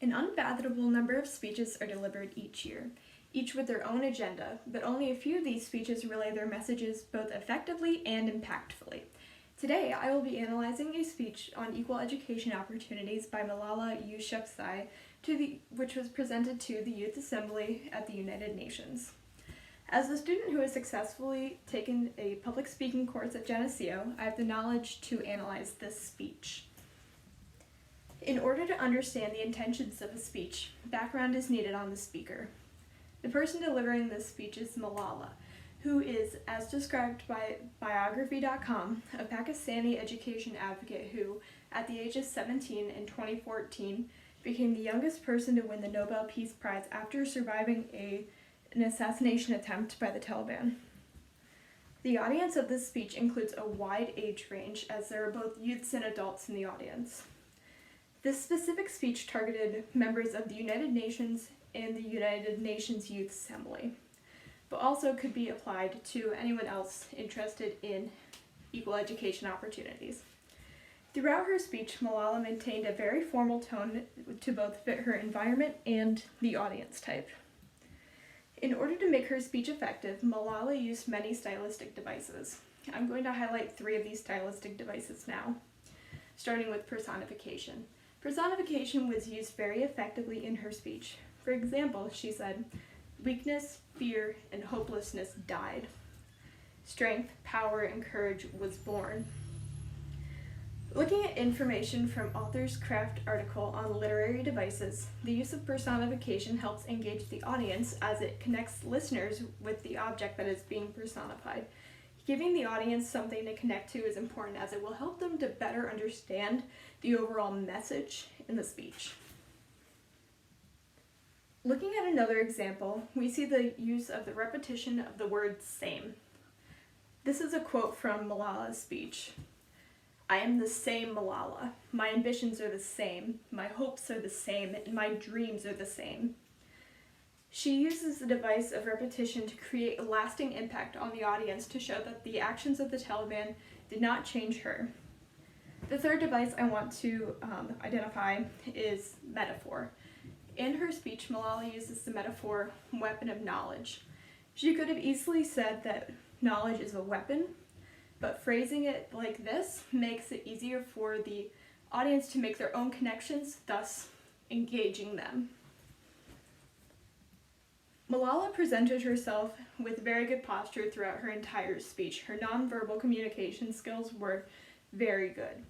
An unfathomable number of speeches are delivered each year, each with their own agenda, but only a few of these speeches relay their messages both effectively and impactfully. Today, I will be analyzing a speech on equal education opportunities by Malala Yousafzai, which was presented to the Youth Assembly at the United Nations. As a student who has successfully taken a public speaking course at Geneseo, I have the knowledge to analyze this speech. In order to understand the intentions of a speech, background is needed on the speaker. The person delivering this speech is Malala, who is, as described by biography.com, a Pakistani education advocate who, at the age of 17 in 2014, became the youngest person to win the Nobel Peace Prize after surviving an assassination attempt by the Taliban. The audience of this speech includes a wide age range, as there are both youths and adults in the audience. This specific speech targeted members of the United Nations and the United Nations Youth Assembly, but also could be applied to anyone else interested in equal education opportunities. Throughout her speech, Malala maintained a very formal tone to both fit her environment and the audience type. In order to make her speech effective, Malala used many stylistic devices. I'm going to highlight 3 of these stylistic devices now, starting with personification. Personification was used very effectively in her speech. For example, she said, "Weakness, fear, and hopelessness died. Strength, power, and courage was born." Looking at information from Author's Craft article on literary devices, the use of personification helps engage the audience as it connects listeners with the object that is being personified. Giving the audience something to connect to is important as it will help them to better understand the overall message in the speech. Looking at another example, we see the use of the repetition of the word same. This is a quote from Malala's speech. "I am the same Malala. My ambitions are the same, my hopes are the same, and my dreams are the same." She uses the device of repetition to create a lasting impact on the audience to show that the actions of the Taliban did not change her. The third device I want to identify is metaphor. In her speech, Malala uses the metaphor weapon of knowledge. She could have easily said that knowledge is a weapon, but phrasing it like this makes it easier for the audience to make their own connections, thus engaging them. Malala presented herself with very good posture throughout her entire speech. Her nonverbal communication skills were very good.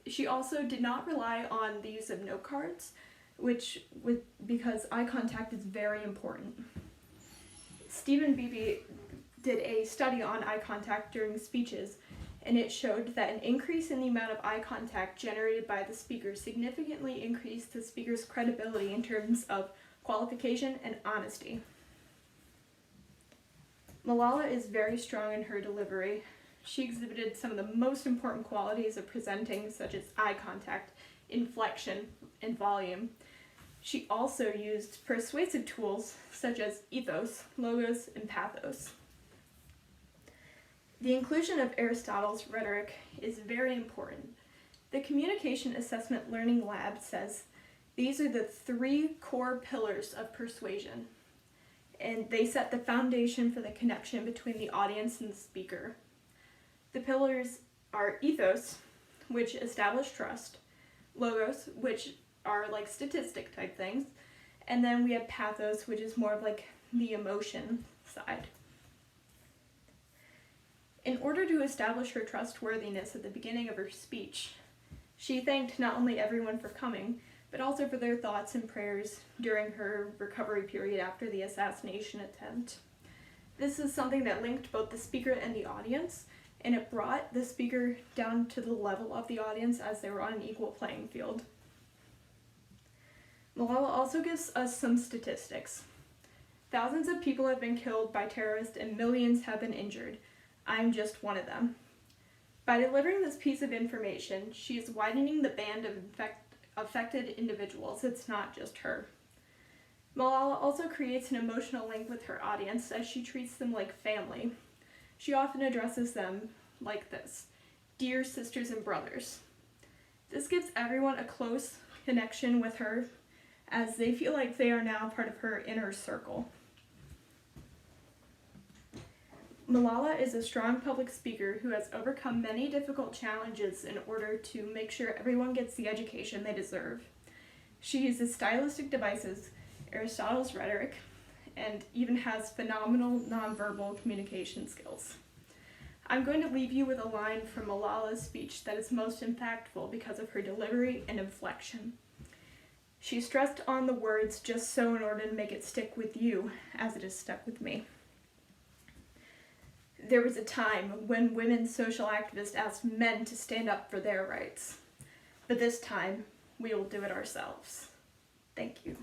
She also did not rely on the use of note cards, because eye contact is very important. Stephen Beebe did a study on eye contact during speeches, and it showed that an increase in the amount of eye contact generated by the speaker significantly increased the speaker's credibility in terms of qualification and honesty. Malala is very strong in her delivery. She exhibited some of the most important qualities of presenting, such as eye contact, inflection, and volume. She also used persuasive tools such as ethos, logos, and pathos. The inclusion of Aristotle's rhetoric is very important. The Communication Assessment Learning Lab says these are the 3 core pillars of persuasion, and they set the foundation for the connection between the audience and the speaker. The pillars are ethos, which establish trust, logos, which are like statistic type things, and then we have pathos, which is more of like the emotion side. In order to establish her trustworthiness at the beginning of her speech, she thanked not only everyone for coming, but also for their thoughts and prayers during her recovery period after the assassination attempt. This is something that linked both the speaker and the audience, and it brought the speaker down to the level of the audience as they were on an equal playing field. Malala also gives us some statistics. Thousands of people have been killed by terrorists and millions have been injured. I'm just one of them. By delivering this piece of information, she is widening the band of affected individuals. It's not just her. Malala also creates an emotional link with her audience as she treats them like family. She often addresses them like this: "Dear sisters and brothers." This gives everyone a close connection with her, as they feel like they are now part of her inner circle. Malala is a strong public speaker who has overcome many difficult challenges in order to make sure everyone gets the education they deserve. She uses stylistic devices, Aristotle's rhetoric, and even has phenomenal nonverbal communication skills. I'm going to leave you with a line from Malala's speech that is most impactful because of her delivery and inflection. She stressed on the words just so in order to make it stick with you, as it has stuck with me. There was a time when women social activists asked men to stand up for their rights. But this time, we will do it ourselves. Thank you.